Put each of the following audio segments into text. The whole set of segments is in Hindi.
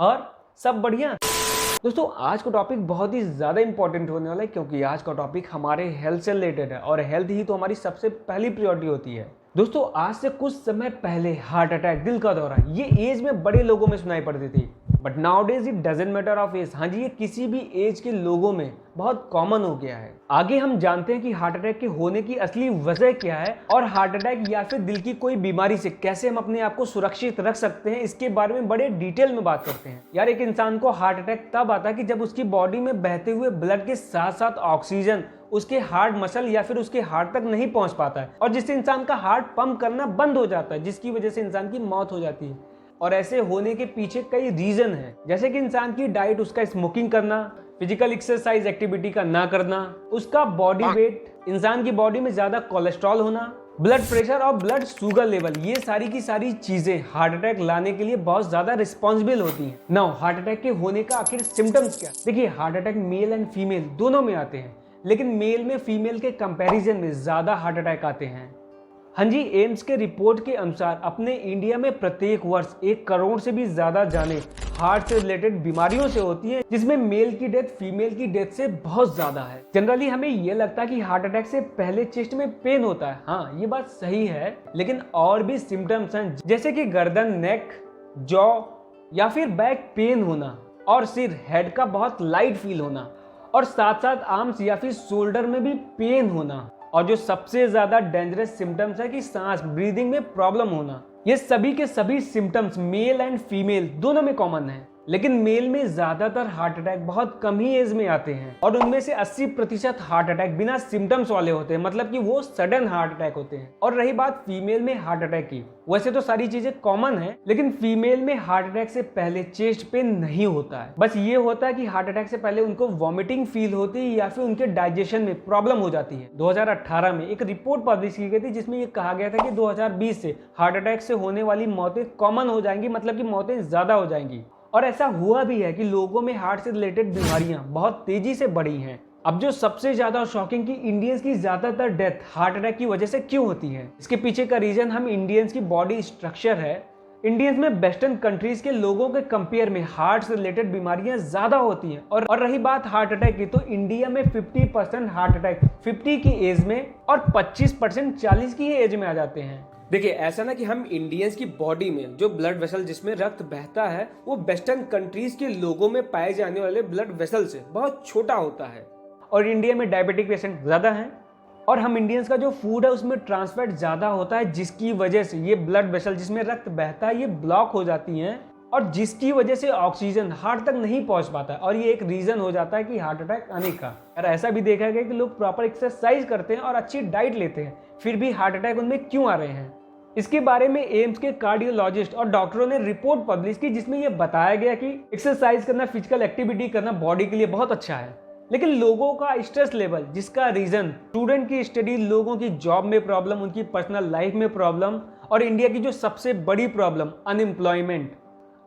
और सब बढ़िया। दोस्तों आज का टॉपिक बहुत ही ज़्यादा इंपॉर्टेंट होने वाला है क्योंकि आज का टॉपिक हमारे हेल्थ से रिलेटेड है और हेल्थ ही तो हमारी सबसे पहली प्रायोरिटी होती है। दोस्तों आज से कुछ समय पहले हार्ट अटैक, दिल का दौरा, ये एज में बड़े लोगों में सुनाई पड़ती थी, but nowadays it doesn't matter of age. हाँ जी, ये किसी भी एज के लोगों में बहुत कॉमन हो गया है। आगे हम जानते हैं कि हार्ट अटैक के होने की असली वजह क्या है और हार्ट अटैक या फिर दिल की कोई बीमारी से कैसे हम अपने आप को सुरक्षित रख सकते हैं, इसके बारे में बड़े डिटेल में बात करते हैं। यार एक इंसान को हार्ट अटैक तब आता है कि जब उसकी बॉडी में बहते हुए ब्लड के साथ साथ ऑक्सीजन उसके हार्ट मसल या फिर उसके हार्ट तक नहीं पहुंच पाता है और जिससे इंसान का हार्ट पंप करना बंद हो जाता है, जिसकी वजह से इंसान की मौत हो जाती है। और ऐसे होने के पीछे कई रीजन है, जैसे कि इंसान की डाइट, उसका स्मोकिंग करना, फिजिकल एक्सरसाइज एक्टिविटी का ना करना, उसका बॉडी वेट, इंसान की बॉडी में ज्यादा कोलेस्ट्रॉल होना, ब्लड प्रेशर और ब्लड शुगर लेवल, ये सारी की सारी चीजें हार्ट अटैक लाने के लिए बहुत ज्यादा रिस्पॉन्सिबल होती हैं। नाउ हार्ट अटैक के होने का आखिर सिम्टम्स क्या? देखिए heart attack male and female दोनों में आते हैं, लेकिन मेल में फीमेल के कंपैरिजन में ज्यादा हार्ट अटैक आते हैं। हाँ जी, एम्स के रिपोर्ट के अनुसार अपने इंडिया में प्रत्येक वर्ष 1 करोड़ से भी ज्यादा जाने हार्ट से रिलेटेड बीमारियों से होती हैं, जिसमें मेल की डेथ फीमेल की डेथ से बहुत ज्यादा है। जनरली हमें ये लगता है कि हार्ट अटैक से पहले चेस्ट में पेन होता है। हाँ ये बात सही है, लेकिन और भी सिम्टम्स हैं, जैसे कि गर्दन, नेक, जॉ या फिर बैक पेन होना और सिर, हेड का बहुत लाइट फील होना और साथ साथ आर्म्स या फिर शोल्डर में भी पेन होना। और जो सबसे ज्यादा डेंजरस सिम्टम्स है कि सांस, ब्रीदिंग में प्रॉब्लम होना। ये सभी के सभी सिम्टम्स मेल एंड फीमेल दोनों में कॉमन है, लेकिन मेल में ज्यादातर हार्ट अटैक बहुत कम ही एज में आते हैं और उनमें से 80% हार्ट अटैक बिना सिम्टम्स वाले होते हैं, मतलब कि वो सडन हार्ट अटैक होते हैं। और रही बात फीमेल में हार्ट अटैक की, वैसे तो सारी चीजें कॉमन है, लेकिन फीमेल में हार्ट अटैक से पहले चेस्ट पेन नहीं होता है। बस ये होता है कि हार्ट अटैक से पहले उनको वॉमिटिंग फील होती है या फिर उनके डाइजेशन में प्रॉब्लम हो जाती है। 2018 में एक रिपोर्ट पब्लिश की गई थी जिसमें ये कहा गया था कि 2020 से हार्ट अटैक से होने वाली मौतें कॉमन हो जाएंगी, मतलब कि मौतें ज्यादा हो जाएंगी। और ऐसा हुआ भी है कि लोगों में हार्ट से रिलेटेड बीमारियां बहुत तेजी से बढ़ी हैं। अब जो सबसे ज्यादा शॉकिंग कि इंडियंस की ज्यादातर डेथ हार्ट अटैक की वजह से क्यों होती है, इसके पीछे का रीजन हम इंडियंस की बॉडी स्ट्रक्चर है। इंडियंस में वेस्टर्न कंट्रीज के लोगों के कंपेयर में हार्ट से रिलेटेड बीमारियां ज्यादा होती हैं। और रही बात हार्ट अटैक की, तो इंडिया में 50% हार्ट अटैक 50 की एज में और 25% 40 की एज में आ जाते हैं। देखिए ऐसा ना कि हम इंडियंस की बॉडी में जो ब्लड वेसल जिसमें रक्त बहता है वो वेस्टर्न कंट्रीज के लोगों में पाए जाने वाले ब्लड वेसल से बहुत छोटा होता है। और इंडिया में डायबिटिक पेशेंट ज्यादा हैं और हम इंडियंस का जो फूड है उसमें ट्रांस फैट ज्यादा होता है, जिसकी वजह से ये ब्लड वेसल जिसमें रक्त बहता है ये ब्लॉक हो जाती हैं और जिसकी वजह से ऑक्सीजन हार्ट तक नहीं पहुंच पाता है और ये एक रीजन हो जाता है कि हार्ट अटैक आने का। और ऐसा भी देखा गया कि लोग प्रॉपर एक्सरसाइज करते हैं और अच्छी डाइट लेते हैं, फिर भी हार्ट अटैक उनमें क्यों आ रहे हैं। इसके बारे में एम्स के कार्डियोलॉजिस्ट और डॉक्टरों ने रिपोर्ट पब्लिश की जिसमें यह बताया गया कि एक्सरसाइज करना, फिजिकल एक्टिविटी करना बॉडी के लिए बहुत अच्छा है, लेकिन लोगों का स्ट्रेस लेवल, जिसका रीजन स्टूडेंट की स्टडी, लोगों की जॉब में प्रॉब्लम, उनकी पर्सनल लाइफ में प्रॉब्लम और इंडिया की जो सबसे बड़ी प्रॉब्लम अनएम्प्लॉयमेंट।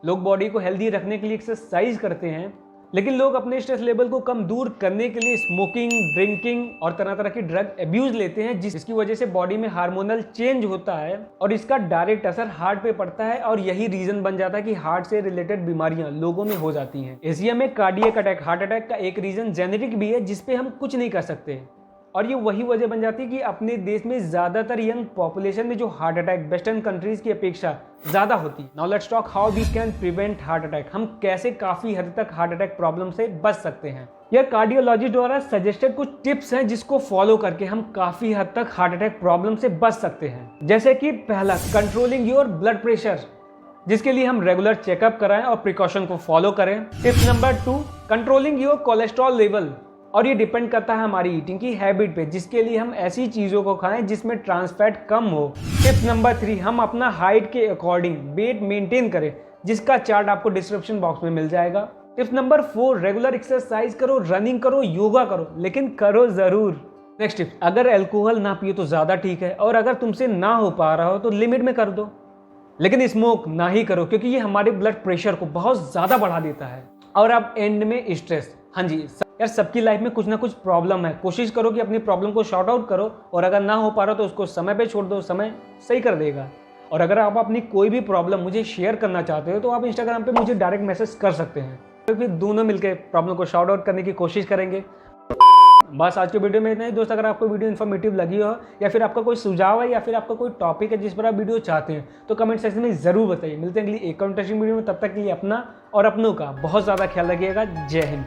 लोग बॉडी को हेल्दी रखने के लिए एक्सरसाइज करते हैं, लेकिन लोग अपने स्ट्रेस लेवल को कम दूर करने के लिए स्मोकिंग, ड्रिंकिंग और तरह तरह की ड्रग अब्यूज लेते हैं, जिसकी वजह से बॉडी में हार्मोनल चेंज होता है और इसका डायरेक्ट असर हार्ट पे पड़ता है और यही रीजन बन जाता है कि हार्ट से रिलेटेड बीमारियां लोगों में हो जाती हैं। एशिया में कार्डियक अटैक, हार्ट अटैक का एक रीजन जेनेटिक भी है जिसपे हम कुछ नहीं कर सकते और ये वही वजह बन जाती है कि अपने देश में ज्यादातर यंग पॉपुलेशन में जो हार्ट अटैक वेस्टर्न कंट्रीज की अपेक्षा ज्यादा होती है। Now let's talk how we can prevent heart attack. हम कैसे काफी हद तक हार्ट अटैक प्रॉब्लम से बच सकते हैं। यह कार्डियोलॉजिस्ट द्वारा सजेस्टेड कुछ टिप्स हैं जिसको फॉलो करके हम काफी हद तक हार्ट अटैक प्रॉब्लम से बच सकते हैं। जैसे कि पहला, कंट्रोलिंग योर ब्लड प्रेशर, जिसके लिए हम रेगुलर चेकअप कराएं और प्रिकॉशन को फॉलो करें। Tip number 2, controlling your cholesterol level, और ये डिपेंड करता है हमारी ईटिंग की हैबिट पे, जिसके लिए हम ऐसी चीजों को खाएं जिसमें ट्रांस फैट कम हो। टिप नंबर 3, हम अपना हाइट के अकॉर्डिंग वेट मेंटेन करें, जिसका चार्ट आपको डिस्क्रिप्शन बॉक्स में मिल जाएगा। टिप नंबर 4, रेगुलर एक्सरसाइज करो, रनिंग करो, योगा करो, लेकिन करो जरूर। नेक्स्ट टिप, अगर अल्कोहल ना पियो तो ज्यादा ठीक है और अगर तुमसे ना हो पा रहा हो तो लिमिट में कर दो, लेकिन स्मोक ना ही करो क्योंकि ये हमारे ब्लड प्रेशर को बहुत ज्यादा बढ़ा देता है। और अब एंड में स्ट्रेस। हाँ जी यार, सबकी लाइफ में कुछ ना कुछ प्रॉब्लम है, कोशिश करो कि अपनी प्रॉब्लम को शॉर्ट आउट करो और अगर ना हो पा रहा तो उसको समय पे छोड़ दो, समय सही कर देगा। और अगर आप अपनी कोई भी प्रॉब्लम मुझे शेयर करना चाहते हो तो आप इंस्टाग्राम पे मुझे डायरेक्ट मैसेज कर सकते हैं, तो फिर दोनों मिलकर प्रॉब्लम को शॉर्ट आउट करने की कोशिश करेंगे। बस आज के वीडियो में इतना ही दोस्त। अगर आपको वीडियो इन्फॉर्मेटिव लगी हो या फिर आपका कोई सुझाव है या फिर आपका कोई टॉपिक है जिस पर आप वीडियो चाहते हैं तो कमेंट सेक्शन में ज़रूर बताइए। मिलते हैं अगली एक इंटरेस्टिंग वीडियो में, तब तक के लिए अपना और अपनों का बहुत ज़्यादा ख्याल रखिएगा। जय हिंद।